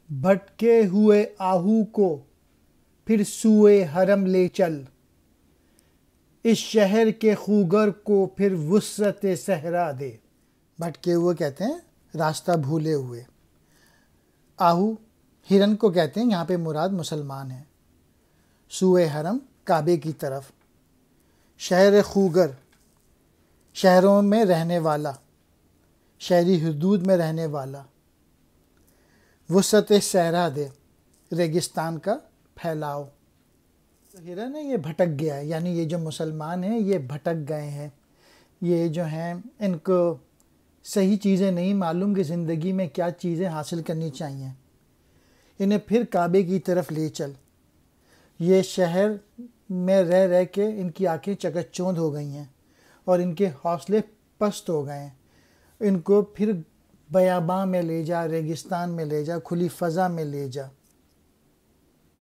بھٹکے ہوئے آہو کو پھر سوئے حرم لے چل، اس شہر کے خوگر کو پھر وسعت صحرا دے۔ بھٹکے ہوئے کہتے ہیں راستہ بھولے ہوئے، آہو ہرن کو کہتے ہیں، یہاں پہ مراد مسلمان ہیں، سوئے حرم کعبے کی طرف، شہر خوگر شہروں میں رہنے والا، شہری حدود میں رہنے والا، وسعت صحرا دے ریگستان کا پھیلاؤ۔ ہرن ہے یہ بھٹک گیا ہے، یعنی یہ جو مسلمان ہیں یہ بھٹک گئے ہیں، یہ جو ہیں ان کو صحیح چیزیں نہیں معلوم کہ زندگی میں کیا چیزیں حاصل کرنی چاہیے، انہیں پھر کعبے کی طرف لے چل۔ یہ شہر میں رہ رہ کے ان کی آنکھیں چکچ چوندھ ہو گئی ہیں اور ان کے حوصلے پست ہو گئے ہیں، ان کو پھر بیاباں میں لے جا، ریگستان میں لے جا، کھلی فضا میں لے جا۔